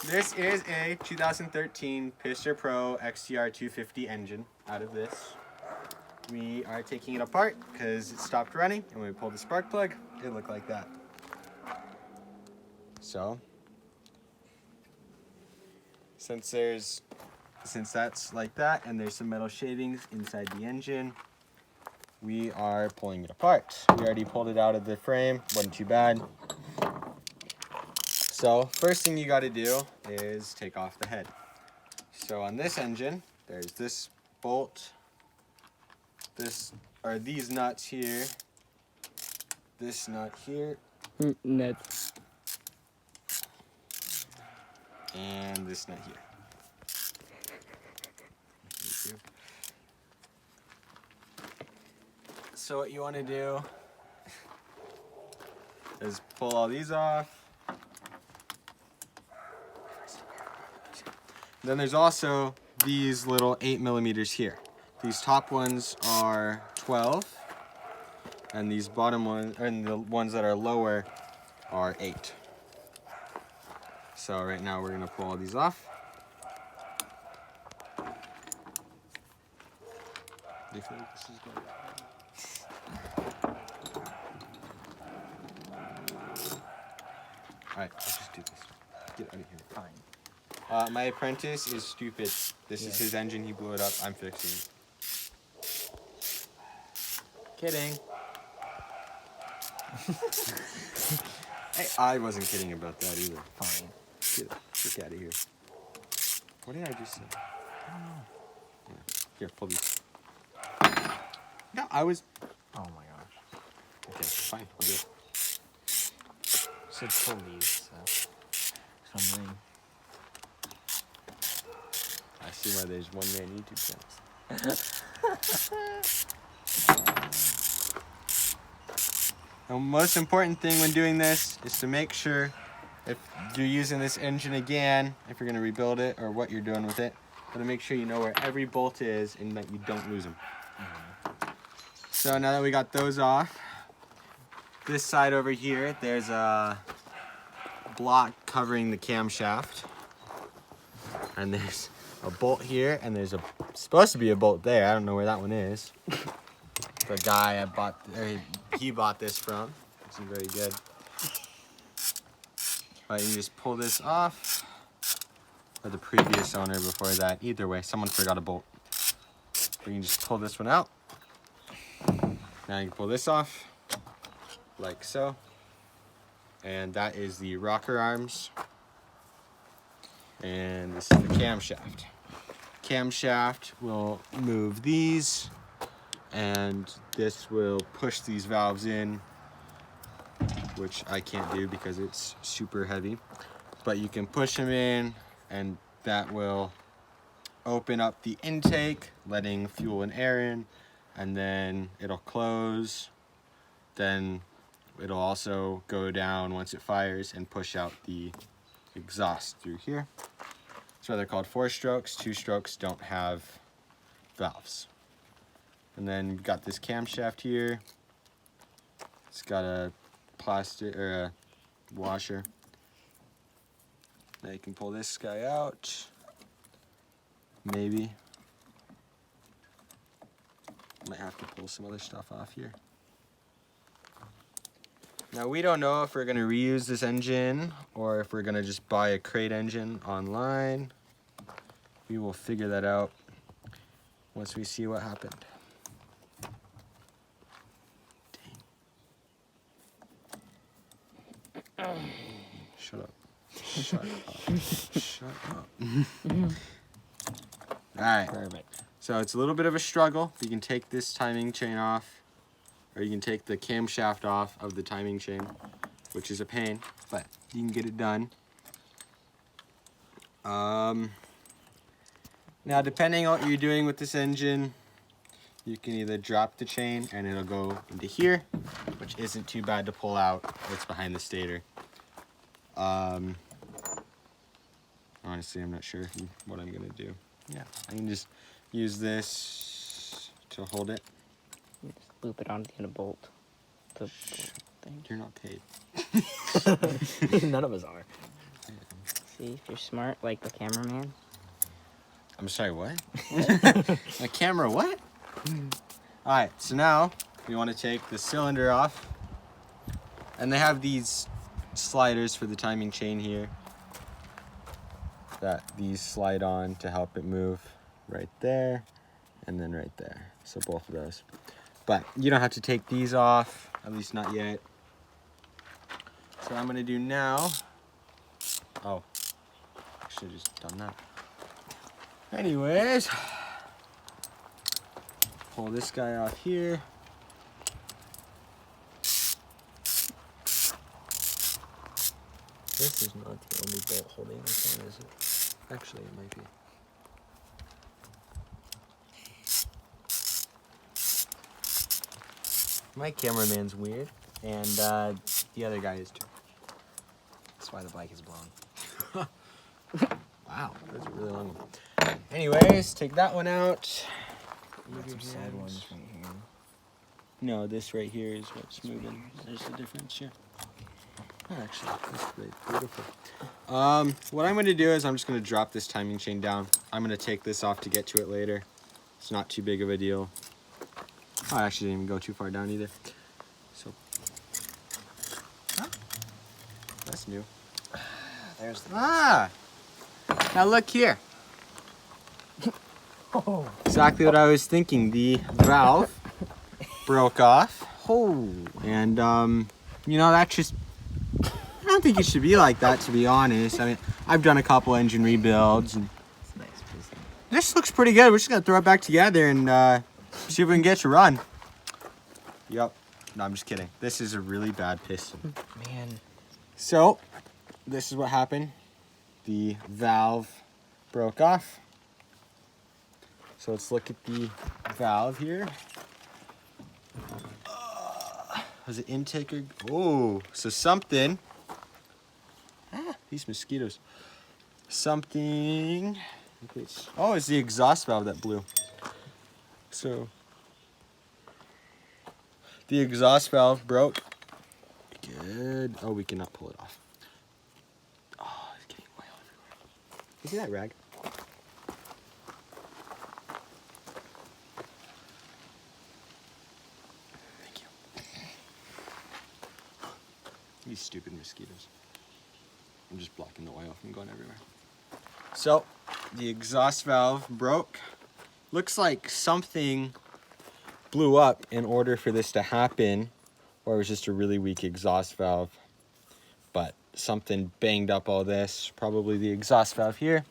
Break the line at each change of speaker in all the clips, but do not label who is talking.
This is a 2013 Pister Pro XTR 250 engine out of this. We are taking it apart because it stopped running, and when we pulled the spark plug, it looked like that. So, since that's like that, and there's some metal shavings inside the engine, we are pulling it apart. We already pulled it out of the frame, wasn't too bad. So, first thing you got to do is take off the head. So on this engine, there's this bolt, these nuts here, this nut here,
Nuts.
and this nut here. So what you want to do is pull all these off. Then there's also these little 8mm here. These top ones are 12, and these bottom ones, and the ones that are lower, are 8. So right now we're gonna pull all these off. Do you feel like this is going? All right, let's just do this. Get out of here.
Fine.
My apprentice is stupid. This is his engine. He blew it up. I'm fixing it. Kidding. Hey, I wasn't kidding about that either.
Fine.
Get out of here. What did I just say?
I don't know.
Yeah. Here, pull these. No, I was.
Oh my gosh.
Okay, fine. I'll do it.
Should pull these, so that's what I'm doing.
I see why there's one man YouTube channels. The most important thing when doing this is to make sure if you're using this engine again, if you're going to rebuild it or what you're doing with it, to make sure you know where every bolt is and that you don't lose them. So now that we got those off, this side over here, there's a block covering the camshaft. And there's a bolt here, and there's supposed to be a bolt there. I don't know where that one is. The guy he bought this from. It's very good. But you just pull this off, or the previous owner before that. Either way, someone forgot a bolt. But you can just pull this one out. Now you can pull this off, like so. And that is the rocker arms. And this is the camshaft. Camshaft will move these, and this will push these valves in, which I can't do because it's super heavy. But you can push them in, and that will open up the intake, letting fuel and air in, and then it'll close. Then it'll also go down once it fires and push out the exhaust through here. That's why they're called 4-strokes. 2-strokes don't have valves. And then you've got this camshaft here. It's got a plastic or a washer. Now you can pull this guy out. Maybe. Might have to pull some other stuff off here. Now we don't know if we're going to reuse this engine or if we're going to just buy a crate engine online. We will figure that out once we see what happened. Dang. Shut up. Shut up. Shut up. Alright.
Perfect.
So it's a little bit of a struggle. You can take this timing chain off, or you can take the camshaft off of the timing chain, which is a pain, but you can get it done. Now, depending on what you're doing with this engine, you can either drop the chain and it'll go into here, which isn't too bad to pull out. It's behind the stator. Honestly, I'm not sure what I'm gonna do. Yeah, I can just use this to hold it.
Just loop it onto the bolt. The bolt thing.
You're not paid.
None of us are.
See, if you're smart, like the cameraman.
I'm sorry, what? My camera, what? Alright, so now we want to take the cylinder off. And they have these sliders for the timing chain here that these slide on to help it move right there and then right there. So both of those. But you don't have to take these off, at least not yet. So what I'm gonna do now, oh, I should have just done that. Anyways, pull this guy off here.
This is not the only bolt holding this on, is it? Actually, it might be. My cameraman's weird, and the other guy is too. That's why the bike is blown.
Wow, that's a really long one. Anyways, take that one out.
Got some sad ones right here.
No, this right here is what's moving. There's a difference here. Oh, actually, that's great. Beautiful. What I'm going to do is I'm just going to drop this timing chain down. I'm going to take this off to get to it later. It's not too big of a deal. Oh, I actually didn't even go too far down either. So, that's new.
There's the
Now look here. Exactly what I was thinking. The valve broke off.
Oh.
And, you know, that's just, I don't think it should be like that, to be honest. I mean, I've done a couple engine rebuilds, and
It's nice piston.
this looks pretty good. We're just going to throw it back together and see if we can get to run. Yep. No, I'm just kidding. This is a really bad piston.
Man.
So, this is what happened. The valve broke off. So let's look at the valve here. Was it intake or... Oh, so something... these mosquitoes. Something... Oh, it's the exhaust valve that blew. So... The exhaust valve broke. Good. Oh, we cannot pull it off. Oh, it's getting oil everywhere. You see that rag? Thank you. These stupid mosquitoes. I'm just blocking the oil from going everywhere. So, the exhaust valve broke. Looks like something blew up in order for this to happen, or it was just a really weak exhaust valve. But something banged up all this, probably the exhaust valve here.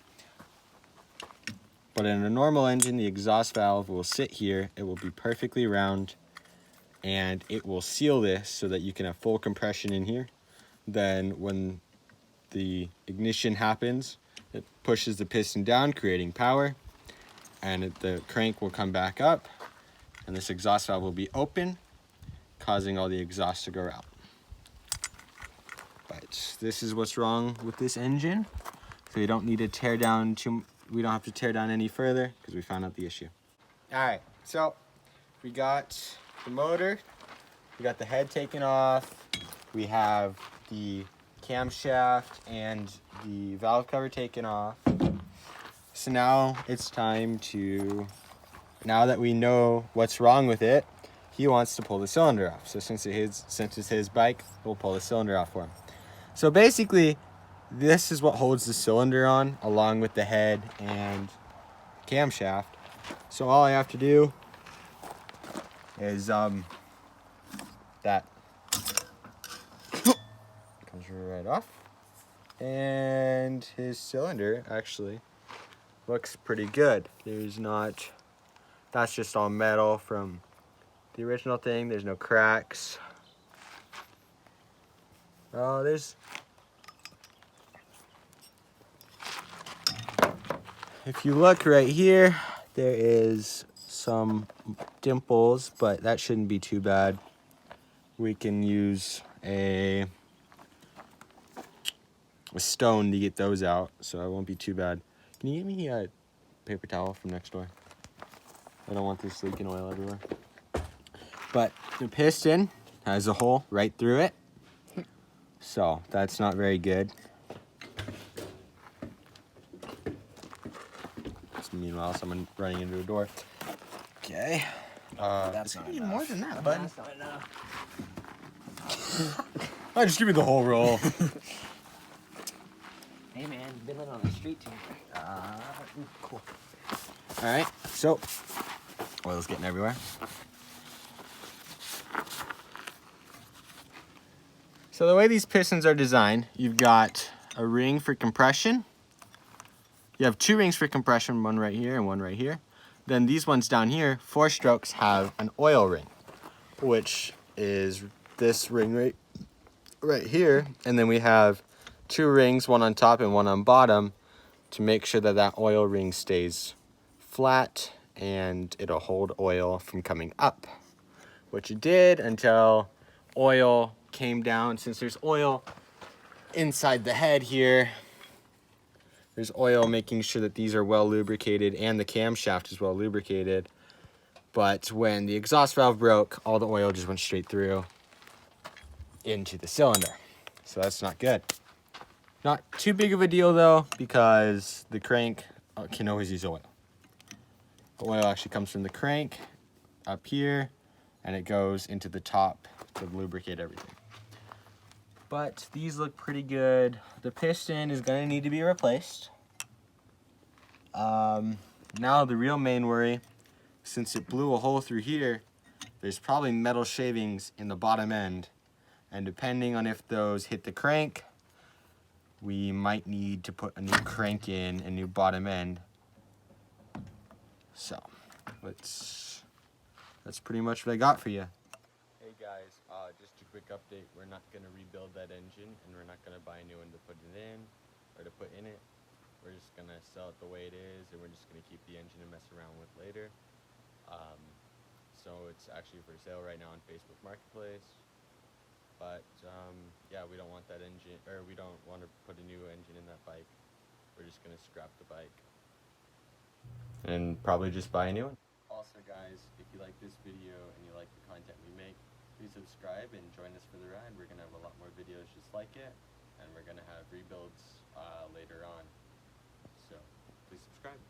But in a normal engine, the exhaust valve will sit here, it will be perfectly round, and it will seal this so that you can have full compression in here. Then when the ignition happens, it pushes the piston down, creating power, and the crank will come back up, and this exhaust valve will be open, causing all the exhaust to go out. But this is what's wrong with this engine. So you don't need to tear down we don't have to tear down any further because we found out the issue. All right, so we got the motor, we got the head taken off, we have the camshaft and the valve cover taken off. So now it's time to, now that we know what's wrong with it, he wants to pull the cylinder off. So since it's his bike, we'll pull the cylinder off for him. So basically, this is what holds the cylinder on, along with the head and camshaft. So all I have to do is that comes right off, and his cylinder actually looks pretty good. There's not, that's just all metal from the original thing. There's no cracks. Oh, there's, if you look right here, there is some dimples, but that shouldn't be too bad. We can use a stone to get those out, so it won't be too bad. Can you get me a paper towel from next door? I don't want this leaking oil everywhere. But the piston has a hole right through it, so that's not very good. That's meanwhile someone running into a door. Okay.
That's
it's
not
gonna be
enough.
more than that, bud.
That's not enough.
Just give me the whole roll.
Hey man, been living on the street too.
Cool.
All right. So oil's getting everywhere. So the way these pistons are designed, you've got a ring for compression. You have 2 rings for compression, one right here and one right here. Then these ones down here, 4 strokes, have an oil ring, which is this ring right here. And then we have 2 rings, one on top and one on bottom, to make sure that that oil ring stays flat and it'll hold oil from coming up, which it did until oil came down. Since there's oil inside the head here, there's oil making sure that these are well lubricated and the camshaft is well lubricated. But when the exhaust valve broke, all the oil just went straight through into the cylinder. So that's not good. Not too big of a deal though, because the crank can always use oil. The oil actually comes from the crank up here and it goes into the top to lubricate everything. But these look pretty good. The piston is gonna need to be replaced. Now the real main worry, since it blew a hole through here, there's probably metal shavings in the bottom end. And depending on if those hit the crank, we might need to put a new crank in, a new bottom end. So, that's pretty much what I got for you. Hey guys, just a quick update. We're not gonna rebuild that engine, and we're not gonna buy a new one to put it in, or to put in it. We're just gonna sell it the way it is, and we're just gonna keep the engine and mess around with later. So it's actually for sale right now on Facebook Marketplace. But yeah, we don't want that engine, or we don't want to put a new engine in that bike. We're just gonna scrap the bike and probably just buy a new one. Also guys, if you like this video and you like the content we make, please subscribe and join us for the ride. We're gonna have a lot more videos just like it, and we're gonna have rebuilds later on. So please subscribe.